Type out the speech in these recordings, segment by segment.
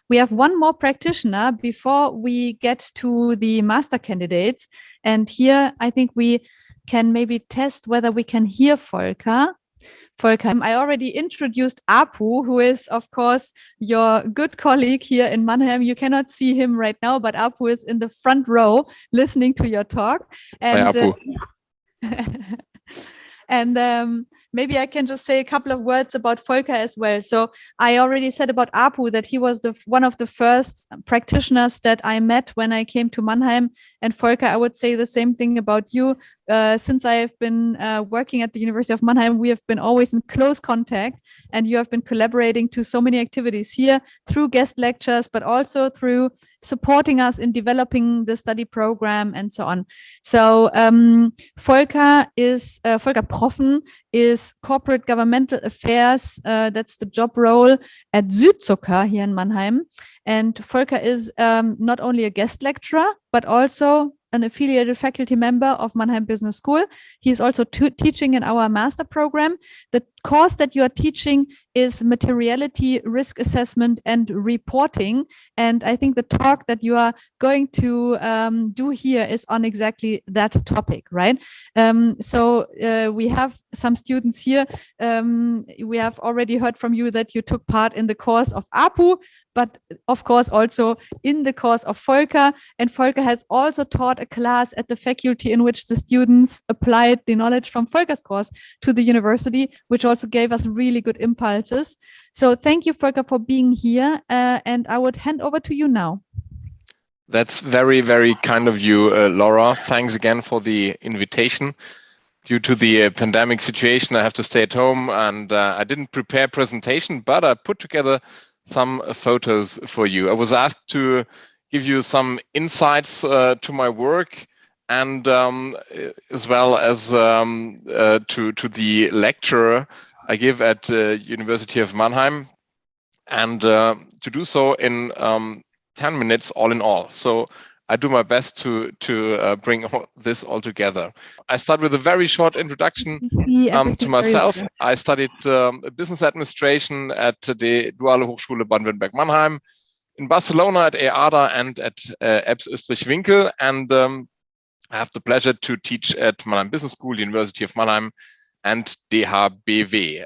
We have one more practitioner before we get to the master candidates. And here I think we can maybe test whether we can hear Volker. Volker, I already introduced Apu, who is, of course, your good colleague here in Mannheim. You cannot see him right now, but Apu is in the front row listening to your talk. And Hi, Apu. And maybe I can just say a couple of words about Volker as well. So I already said about Apu that he was one of the first practitioners that I met when I came to Mannheim. And Volker, I would say the same thing about you. Since I have been working at the University of Mannheim, we have been always in close contact, and you have been collaborating to so many activities here through guest lectures, but also through supporting us in developing the study program and so on. So Volker Proffen is corporate governmental affairs. That's the job role at Zutsuka here in Mannheim. And Volker is not only a guest lecturer, but also an affiliated faculty member of Mannheim Business School. He is also teaching in our master program. The course that you are teaching is materiality, risk assessment, and reporting. And I think the talk that you are going to do here is on exactly that topic, right? So we have some students here. We have already heard from you that you took part in the course of Apu, but of course also in the course of Volker. And Volker has also taught a class at the faculty in which the students applied the knowledge from Volker's course to the university, which also gave us really good impulses. So thank you, Volker, for being here. And I would hand over to you now. That's very, very kind of you, Laura. Thanks again for the invitation. Due to the pandemic situation, I have to stay at home, and I didn't prepare a presentation, but I put together some photos for you. I was asked to give you some insights to my work, and as well as to the lecture I give at University of Mannheim, and to do so in 10 minutes all in all. So I do my best to bring this all together. I start with a very short introduction to myself. I studied business administration at the Duale Hochschule Baden-Württemberg-Mannheim, in Barcelona at EADA and at EBS Österreich-Winkel, and I have the pleasure to teach at Mannheim Business School, University of Mannheim, and DHBW.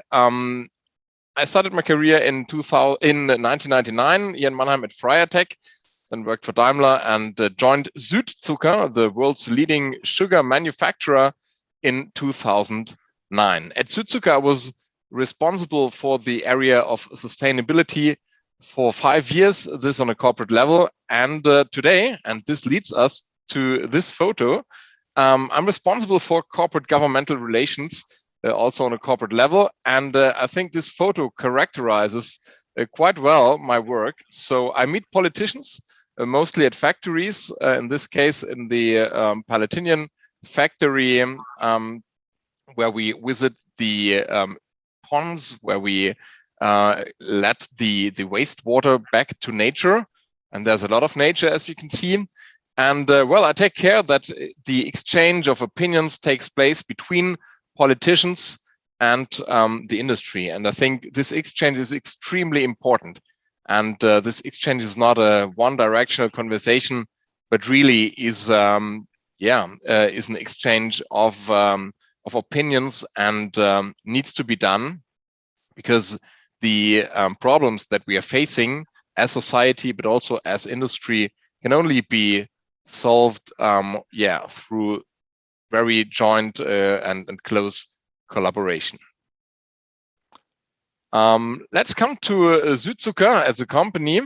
I started my career in 1999 here in Mannheim at Friatech, then worked for Daimler and joined Zutsuka, the world's leading sugar manufacturer, in 2009. At Zutsuka, I was responsible for the area of sustainability for 5 years, this on a corporate level. And today, and this leads us to this photo, I'm responsible for corporate governmental relations, also on a corporate level. And I think this photo characterizes quite well my work. So I meet politicians, mostly at factories, in this case in the Palatinian factory, where we visit the ponds, where we let the wastewater back to nature. And there's a lot of nature, as you can see. And well, I take care that the exchange of opinions takes place between politicians and the industry. And I think this exchange is extremely important. And this exchange is not a one-directional conversation, but really is an exchange of opinions, and needs to be done, because the problems that we are facing as society, but also as industry, can only be solved through very joint and close collaboration. Let's come to Zutsuka as a company.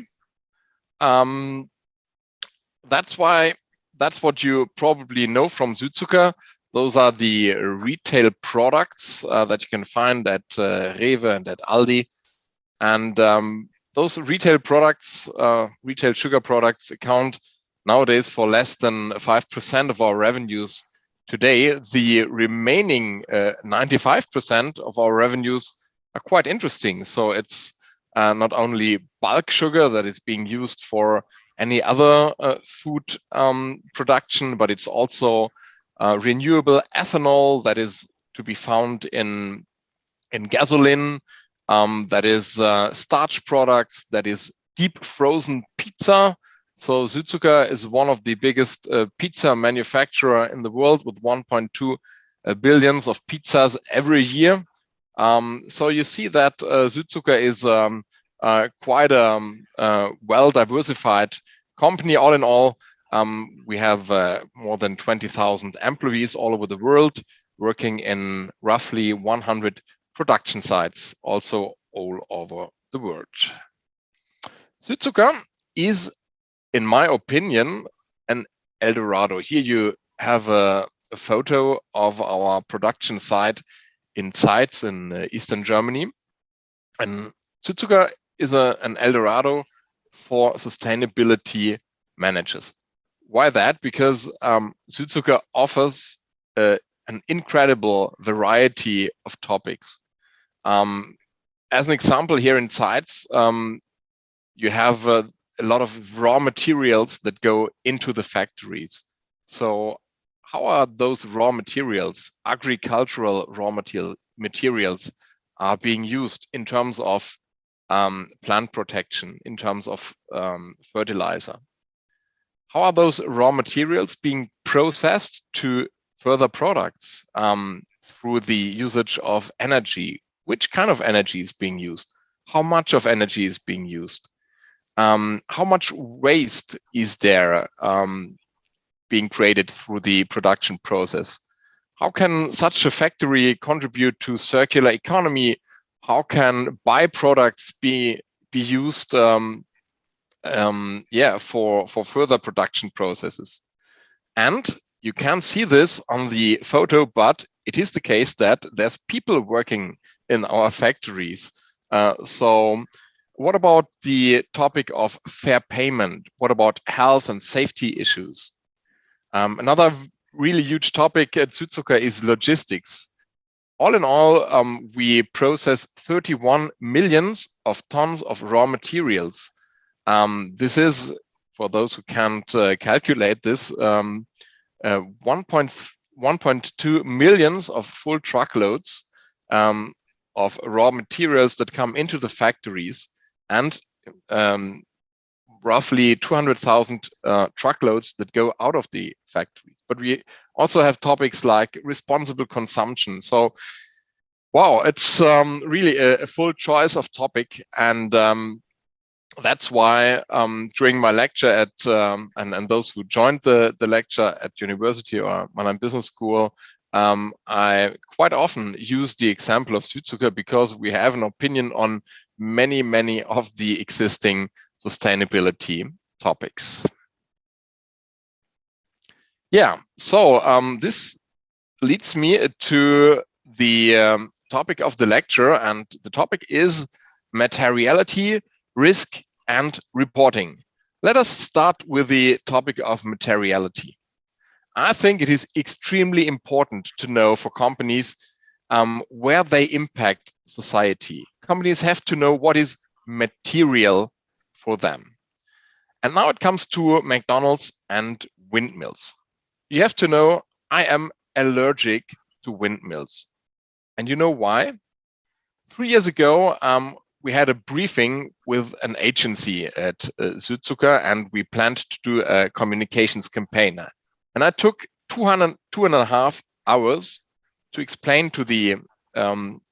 That's what you probably know from Zutsuka. Those are the retail products that you can find at Rewe and at Aldi. And those retail products, retail sugar products, account nowadays for less than 5% of our revenues today. The remaining 95% of our revenues are quite interesting. So it's not only bulk sugar that is being used for any other food production, but it's also renewable ethanol that is to be found in gasoline, that is starch products, that is deep frozen pizza. So Zutsuka is one of the biggest pizza manufacturer in the world with 1.2 billions of pizzas every year. So you see that Zutsuka is quite a well-diversified company. All in all, we have more than 20,000 employees all over the world, working in roughly 100 production sites, also all over the world. Zutsuka is, in my opinion, an El Dorado. Here you have a photo of our production site in Zeitz in Eastern Germany. And Zutsuka is an El Dorado for sustainability managers. Why that? Because Zutsuka offers an incredible variety of topics. As an example, here in Zeitz, you have a lot of raw materials that go into the factories. So how are those raw materials, agricultural raw materials, are being used in terms of plant protection, in terms of fertilizer? How are those raw materials being processed to further products through the usage of energy? Which kind of energy is being used? How much of energy is being used? How much waste is there being created through the production process? How can such a factory contribute to circular economy? How can byproducts be used for further production processes? And you can see this on the photo, but it is the case that there's people working in our factories. So what about the topic of fair payment? What about health and safety issues? Another really huge topic at Zutsuka is logistics. All in all, we process 31 millions of tons of raw materials. This is, for those who can't calculate this, 1.2 millions of full truckloads of raw materials that come into the factories, and roughly 200,000 truckloads that go out of the factories. But we also have topics like responsible consumption. So, wow, it's really a full choice of topic. And that's why during my lecture at, and those who joined the lecture at university or Mannheim Business School, I quite often use the example of Zutsuka because we have an opinion on many of the existing sustainability topics. Yeah, so this leads me to the topic of the lecture, and the topic is materiality, risk, and reporting. Let us start with the topic of materiality. I think it is extremely important to know for companies where they impact society. Companies have to know what is material for them. And now it comes to McDonald's and windmills. You have to know I am allergic to windmills. And you know why? 3 years ago, we had a briefing with an agency at Zutsuka, and we planned to do a communications campaign. And I took 2.5 hours to explain to the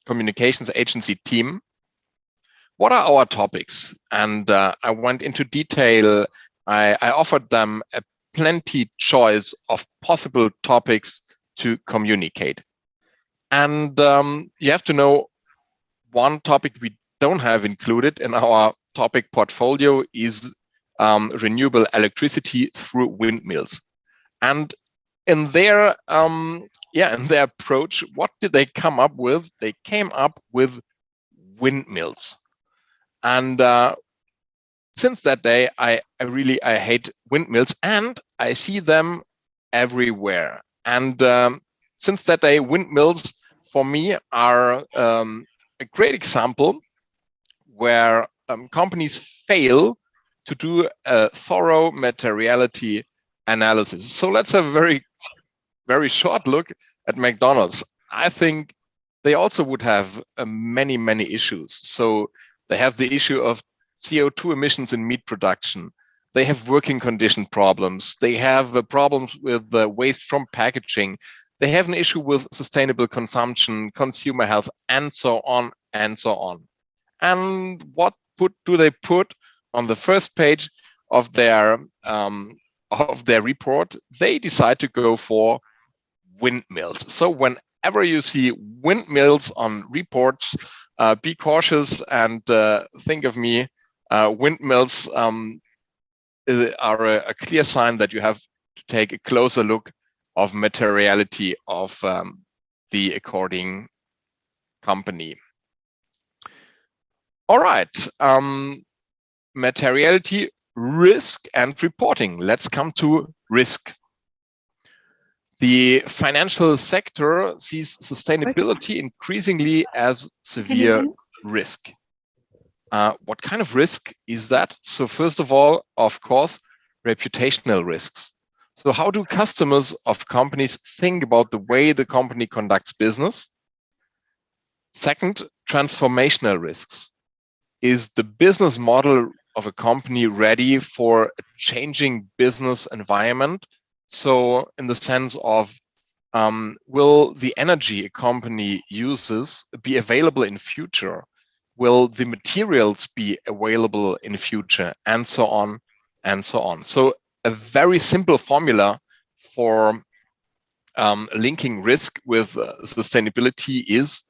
communications agency team what are our topics. And I went into detail. I offered them a plenty choice of possible topics to communicate. And you have to know one topic we don't have included in our topic portfolio is renewable electricity through windmills. And in their in their approach, what did they come up with? They came up with windmills. And since that day, I really hate windmills, and I see them everywhere. And since that day, windmills for me are a great example where companies fail to do a thorough materiality analysis. So let's have a very short look at McDonald's. I think they also would have many issues. So they have the issue of CO2 emissions in meat production. They have working condition problems. They have problems with waste from packaging. They have an issue with sustainable consumption, consumer health, and so on and so on. And what do they put on the first page of their report? They decide to go for windmills. So whenever you see windmills on reports, be cautious and think of me. Windmills are a clear sign that you have to take a closer look of materiality of the according company. All right, materiality, risk, and reporting. Let's come to risk. The financial sector sees sustainability increasingly as severe risk. What kind of risk is that? So first of all, of course, reputational risks. So how do customers of companies think about the way the company conducts business? Second, transformational risks. Is the business model of a company ready for a changing business environment? So in the sense of, will the energy a company uses be available in future? Will the materials be available in future? And so on and so on. So a very simple formula for linking risk with sustainability is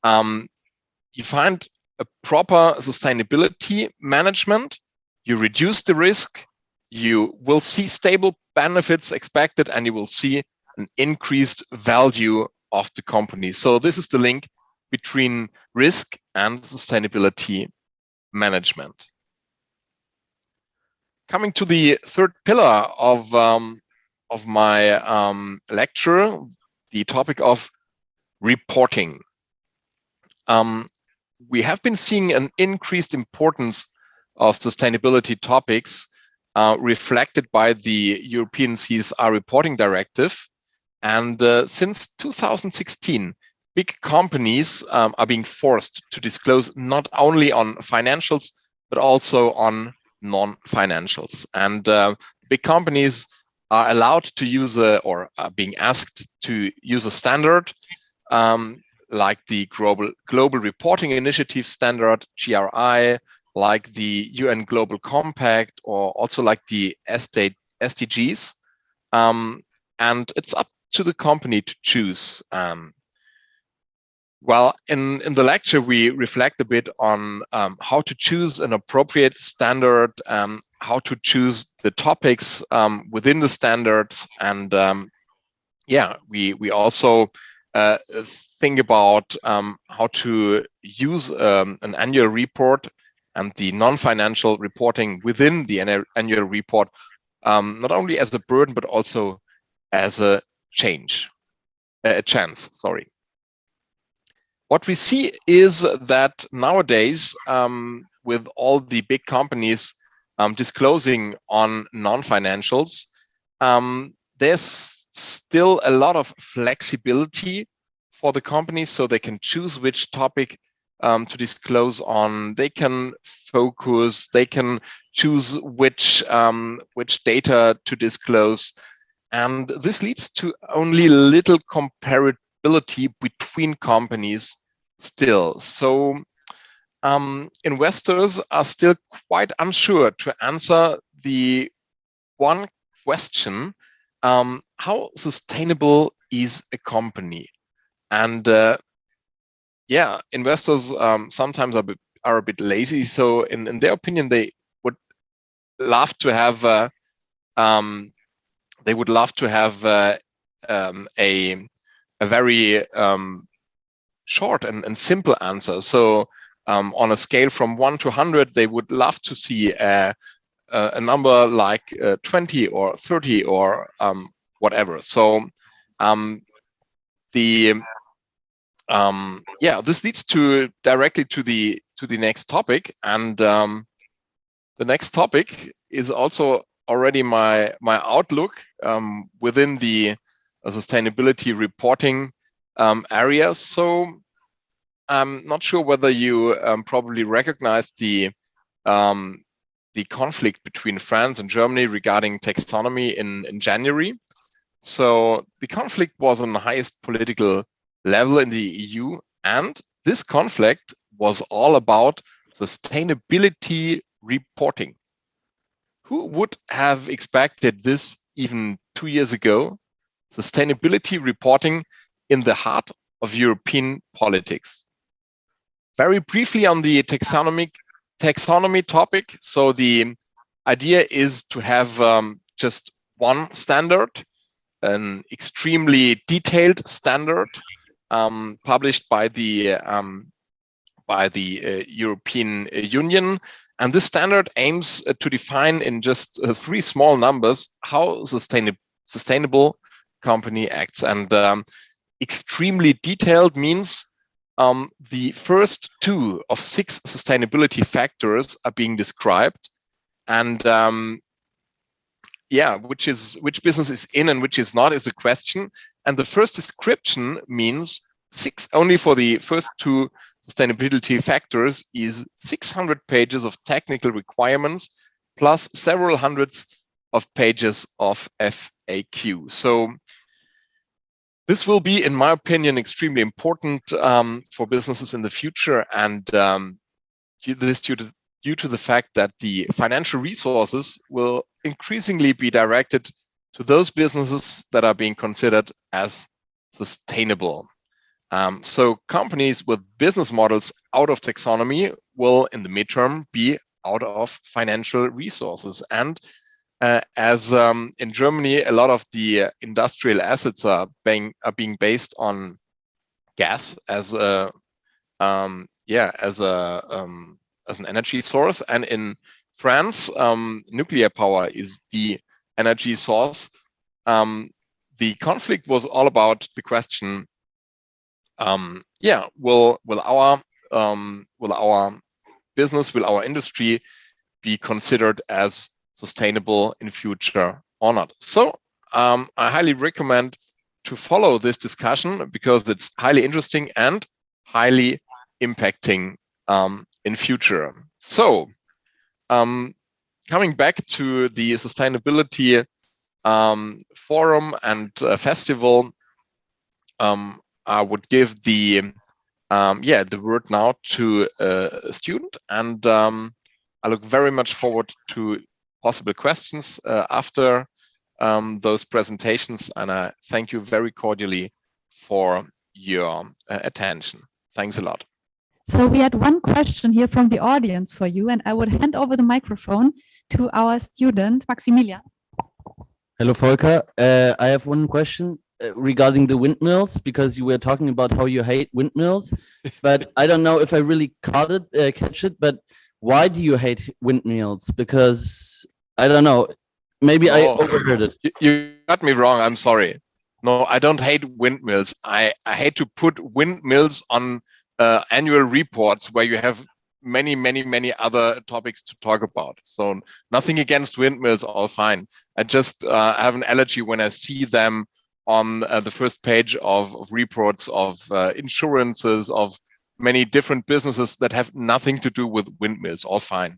you find a proper sustainability management, you reduce the risk, you will see stable benefits expected, and you will see an increased value of the company. So this is the link between risk and sustainability management. Coming to the third pillar of my lecture, the topic of reporting. We have been seeing an increased importance of sustainability topics reflected by the European CSR Reporting Directive. And since 2016, big companies are being forced to disclose not only on financials, but also on non-financials. And big companies are allowed to use or are being asked to use a standard like the Global Reporting Initiative Standard, GRI, like the UN Global Compact, or also like the SDGs. And it's up to the company to choose. Well, in the lecture, we reflect a bit on how to choose an appropriate standard, how to choose the topics within the standards, and yeah, we also think about how to use an annual report and the non-financial reporting within the annual report, not only as a burden, but also as a chance. Sorry. What we see is that nowadays, with all the big companies disclosing on non-financials, there's still a lot of flexibility for the companies, so they can choose which topic to disclose on. They can focus. They can choose which data to disclose, and this leads to only little comparability between companies still. So investors are still quite unsure to answer the one question: how sustainable is a company? And yeah, investors sometimes are a bit lazy. So in their opinion, they would love to have a very short and simple answer. So on a scale from 1 to 100, they would love to see a number like 20 or 30 or whatever. So this leads directly to the next topic, and the next topic is also already my outlook within the sustainability reporting area. So I'm not sure whether you probably recognize the the conflict between France and Germany regarding taxonomy in January. So the conflict was on the highest political level in the EU, and this conflict was all about sustainability reporting. Who would have expected this even 2 years ago? Sustainability reporting in the heart of European politics. Very briefly on the taxonomy topic. So the idea is to have just one standard, an extremely detailed standard published by the European Union. And this standard aims to define in just 3 small numbers how sustainable company acts. And extremely detailed means the first 2 of 6 sustainability factors are being described, and which business is in and which is not is a question. And the first description means 6 only for the first 2 sustainability factors is 600 pages of technical requirements plus several hundreds of pages of FAQ. So this will be, in my opinion, extremely important for businesses in the future, and this due to the fact that the financial resources will increasingly be directed to those businesses that are being considered as sustainable. So companies with business models out of taxonomy will, in the midterm, be out of financial resources. And as in Germany, a lot of the industrial assets are being based on gas as an energy source, and in France, nuclear power is the energy source. The conflict was all about the question: will our business, will our industry be considered as sustainable in future or not? So I highly recommend to follow this discussion because it's highly interesting and highly impacting in future. So coming back to the sustainability forum and festival, I would give the word now to a student, and I look very much forward to possible questions after those presentations, and I thank you very cordially for your attention. Thanks a lot. So we had one question here from the audience for you, and I would hand over the microphone to our student, Maximilian. Hello, Volker. I have one question regarding the windmills, because you were talking about how you hate windmills, but I don't know if I really catch it, but why do you hate windmills? Because I don't know, maybe I overheard it. You got me wrong, I'm sorry. No, I don't hate windmills. I hate to put windmills on annual reports where you have many other topics to talk about. So nothing against windmills, all fine. I just have an allergy when I see them on the first page of reports of insurances, of many different businesses that have nothing to do with windmills, all fine.